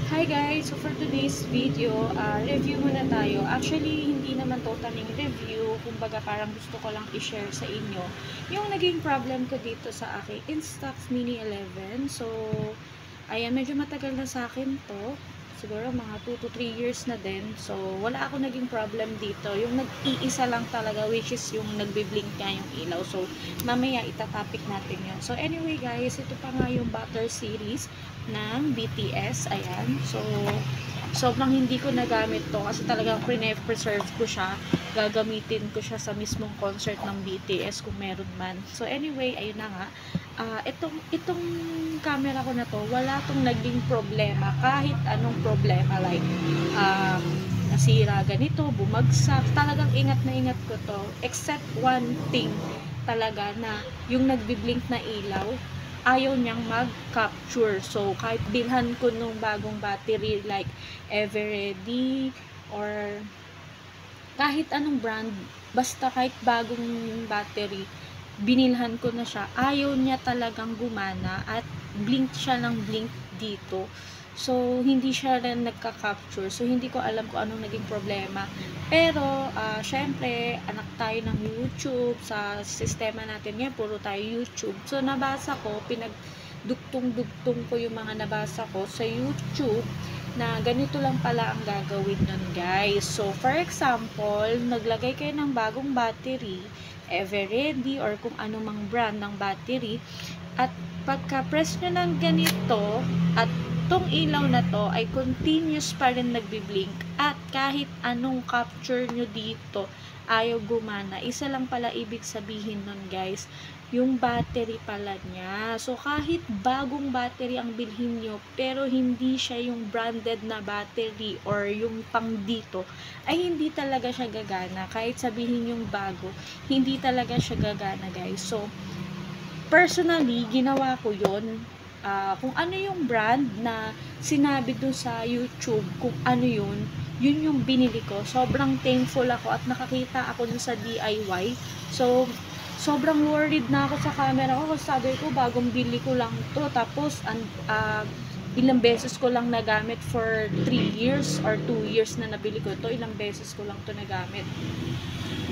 Hi guys! So for today's video, review muna tayo. Actually, hindi naman totaling review. Kumbaga parang gusto ko lang i-share sa inyo yung naging problem ko dito sa aking Instax Mini 11. So, ayan, medyo matagal na sa akin to. Siguro mga 2 to 3 years na din. So, wala ako naging problem dito. Yung nag-iisa lang talaga, which is yung nagbiblink nga yung ilaw. So, mamaya itatopic natin yun. So, anyway guys, ito pa nga yung Butter series ng BTS. Ayan. So, sobrang hindi ko nagamit to kasi talagang preserve ko siya. Gagamitin ko siya sa mismong concert ng BTS kung meron man. So, anyway, ayun na nga. Itong camera ko na to, wala tong naging problema. Kahit anong problema. Like, nasira ganito, bumagsak. Talagang ingat na ingat ko to. Except one thing talaga na yung nagbiblink na ilaw, ayaw niyang mag-capture. So, kahit bilhan ko nung bagong battery like Everready or kahit anong brand, basta kahit bagong battery, binilhan ko na siya, ayaw niya talagang gumana at blink siya ng blink dito. So, hindi siya rin nagka-capture. So, hindi ko alam kung anong naging problema. Pero, syempre, anak tayo ng YouTube. Sa sistema natin ngayon, puro tayo YouTube. So, nabasa ko, pinagdugtong-dugtong ko yung mga nabasa ko sa YouTube na ganito lang pala ang gagawin nun, guys. So, for example, naglagay kayo ng bagong battery, Everready or kung ano mang brand ng battery, at pagka-press nyo ng ganito at tong ilaw na to ay continuous pa rin nagbiblink at kahit anong capture nyo dito ayaw gumana. Isa lang pala ibig sabihin nun, guys, yung battery pala niya. So, kahit bagong battery ang bilhin nyo, pero hindi siya yung branded na battery or yung pang dito, ay hindi talaga siya gagana. Kahit sabihin yung bago, hindi talaga siya gagana, guys. So, personally, ginawa ko yun. Kung ano yung brand na sinabi dun sa YouTube, kung ano yun yung binili ko. Sobrang thankful ako at nakakita ako dun sa DIY. So, sobrang worried na ako sa camera ko kasi sabi ko, bagong bili ko lang to. Tapos, ilang beses ko lang nagamit for 3 years or 2 years na nabili ko to. Ilang beses ko lang to nagamit.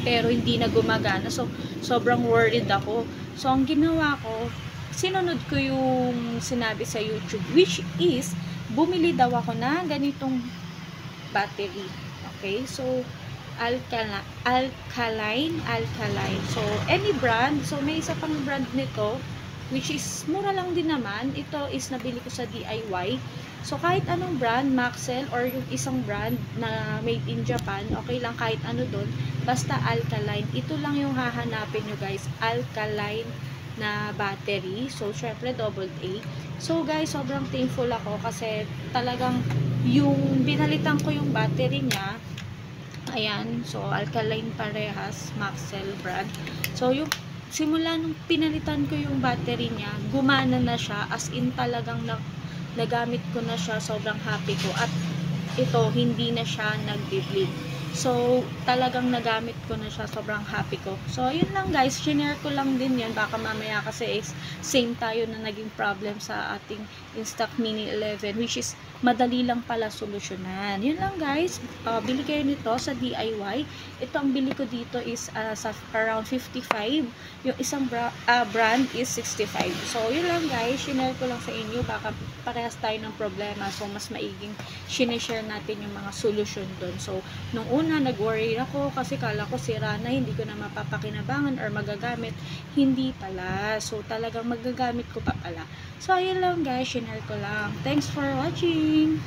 Pero hindi na gumagana. So, sobrang worried ako. So, ang ginawa ko, sinunod ko yung sinabi sa YouTube, which is, bumili daw ako na ganitong battery. Okay? So, alkaline. So, any brand. So, may isa pang brand nito, which is, mura lang din naman. Ito is nabili ko sa DIY. So, kahit anong brand, Maxell, or yung isang brand na made in Japan, okay lang kahit ano doon, basta alkaline. Ito lang yung hahanapin nyo, guys. Alkaline na battery. So, syempre, double A. So, guys, sobrang thankful ako kasi talagang yung binalitan ko yung battery niya, ayan, so, alkaline parehas, Maxell brand. So, yung simula nung pinalitan ko yung battery niya, gumana na siya, as in talagang nagamit ko na siya, sobrang happy ko. At ito, hindi na siya nagbi-bleed. So, talagang nagamit ko na siya, sobrang happy ko. So, yun lang guys, share ko lang din yan. Baka mamaya kasi same tayo na naging problem sa ating Instax Mini 11, which is madali lang pala solusyonan. Yun lang guys, bili kayo nito sa DIY. Ito ang bili ko dito is sa around 55. Yung isang brand is 65. So, yun lang guys, share ko lang sa inyo. Baka parehas tayo ng problema. So, mas maiging share natin yung mga solusyon doon. So, nung una, nag-worry ako kasi kala ko sira na, hindi ko na mapapakinabangan or magagamit. Hindi pala. So, talagang magagamit ko pa pala. So, ayun lang guys, share ko lang. Thanks for watching!